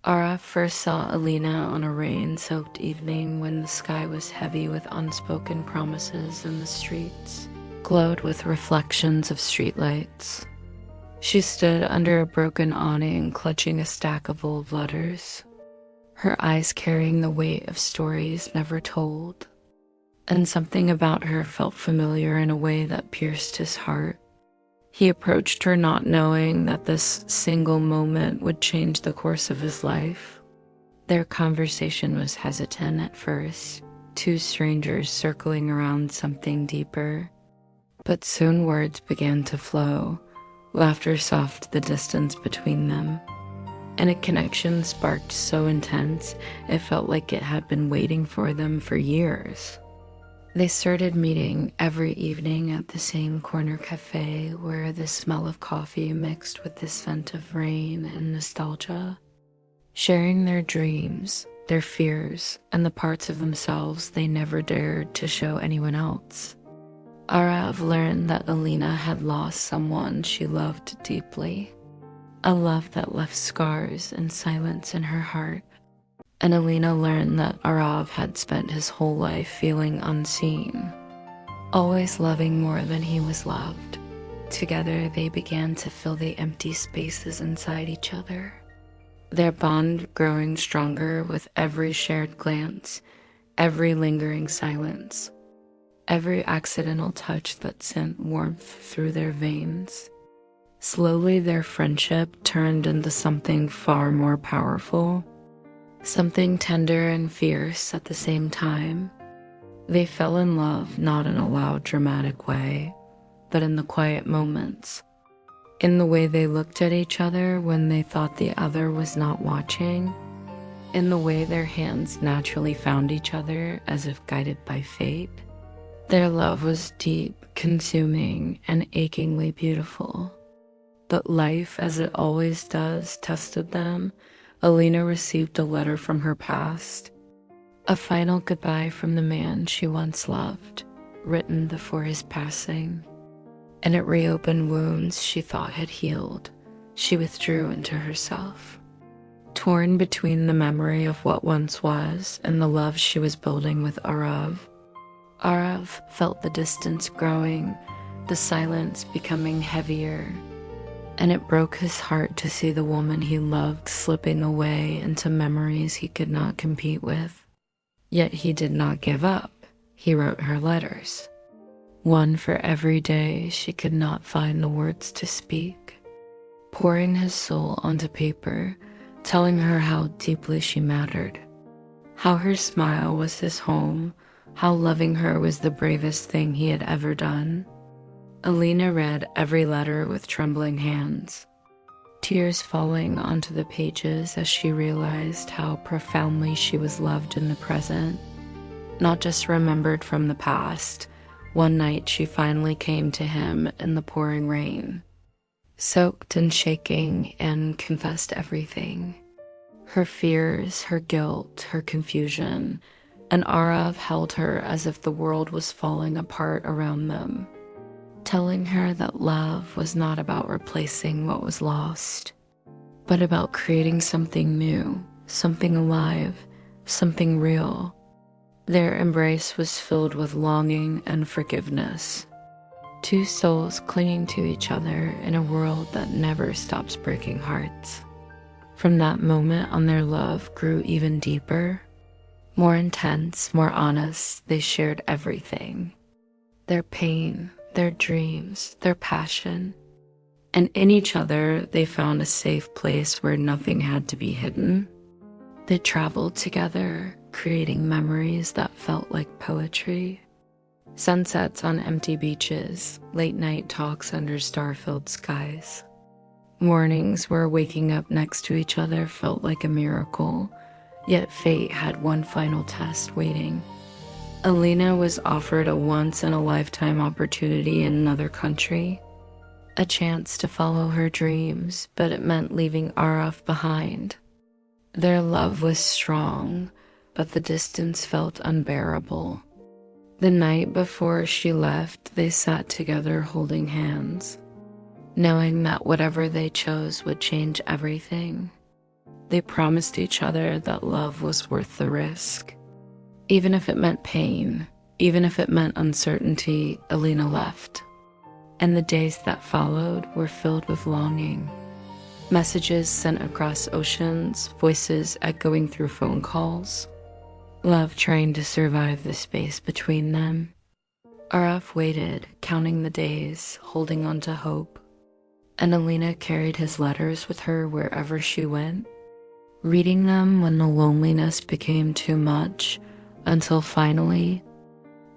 Ara first saw Alina on a rain-soaked evening when the sky was heavy with unspoken promises and the streets glowed with reflections of streetlights. She stood under a broken awning, clutching a stack of old letters, her eyes carrying the weight of stories never told. And something about her felt familiar in a way that pierced his heart. He approached her not knowing that this single moment would change the course of his life. Their conversation was hesitant at first, two strangers circling around something deeper. But soon words began to flow, laughter softened the distance between them, and a connection sparked so intense it felt like it had been waiting for them for years. They started meeting every evening at the same corner cafe where the smell of coffee mixed with the scent of rain and nostalgia, sharing their dreams, their fears, and the parts of themselves they never dared to show anyone else. Arav learned that Alina had lost someone she loved deeply, a love that left scars and silence in her heart. And Alina learned that Arav had spent his whole life feeling unseen, always loving more than he was loved. Together, they began to fill the empty spaces inside each other, their bond growing stronger with every shared glance, every lingering silence, every accidental touch that sent warmth through their veins. Slowly, their friendship turned into something far more powerful. Something tender and fierce at the same time. They fell in love not in a loud, dramatic way, but in the quiet moments, in the way they looked at each other when they thought the other was not watching, in the way their hands naturally found each other as if guided by fate. Their love was deep, consuming, and achingly beautiful. But life, as it always does, tested them. Alina received a letter from her past, a final goodbye from the man she once loved, written before his passing, and it reopened wounds she thought had healed. She withdrew into herself, torn between the memory of what once was and the love she was building with Arav. Arav felt the distance growing, the silence becoming heavier, and it broke his heart to see the woman he loved slipping away into memories he could not compete with. Yet he did not give up. He wrote her letters, one for every day she could not find the words to speak, pouring his soul onto paper, telling her how deeply she mattered, how her smile was his home, how loving her was the bravest thing he had ever done. Alina read every letter with trembling hands, tears falling onto the pages as she realized how profoundly she was loved in the present, not just remembered from the past. One night she finally came to him in the pouring rain, soaked and shaking, and confessed everything. Her fears, her guilt, her confusion, and Arav held her as if the world was falling apart around them, telling her that love was not about replacing what was lost, but about creating something new, something alive, something real. Their embrace was filled with longing and forgiveness, two souls clinging to each other in a world that never stops breaking hearts. From that moment on, their love grew even deeper, more intense, more honest. They shared everything, their pain, their dreams, their passion, and in each other they found a safe place where nothing had to be hidden. They traveled together, creating memories that felt like poetry. Sunsets on empty beaches, late night talks under star-filled skies. Mornings where waking up next to each other felt like a miracle, yet fate had one final test waiting. Alina was offered a once-in-a-lifetime opportunity in another country, a chance to follow her dreams, but it meant leaving Arav behind. Their love was strong, but the distance felt unbearable. The night before she left, they sat together holding hands, knowing that whatever they chose would change everything. They promised each other that love was worth the risk. Even if it meant pain, even if it meant uncertainty, Alina left. And the days that followed were filled with longing. Messages sent across oceans, voices echoing through phone calls. Love trying to survive the space between them. Araf waited, counting the days, holding on to hope. And Alina carried his letters with her wherever she went, reading them when the loneliness became too much, until finally,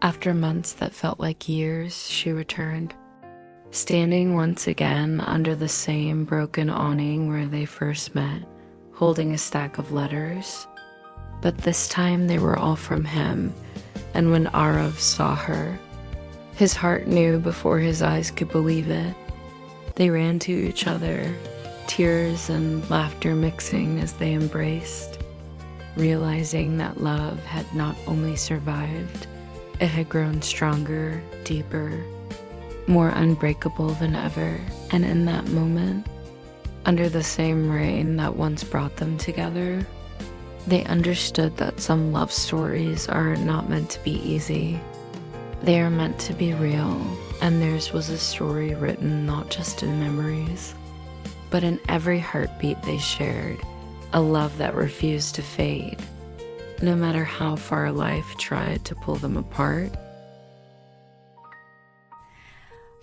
after months that felt like years, she returned, standing once again under the same broken awning where they first met, holding a stack of letters. But this time they were all from him, and when Arav saw her, his heart knew before his eyes could believe it. They ran to each other, tears and laughter mixing as they embraced, realizing that love had not only survived, it had grown stronger, deeper, more unbreakable than ever. And in that moment, under the same rain that once brought them together, they understood that some love stories are not meant to be easy. They are meant to be real, and theirs was a story written not just in memories, but in every heartbeat they shared, a love that refused to fade, no matter how far life tried to pull them apart.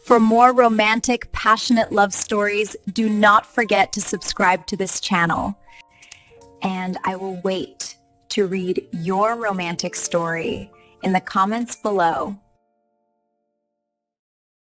For more romantic, passionate love stories, do not forget to subscribe to this channel. And I will wait to read your romantic story in the comments below.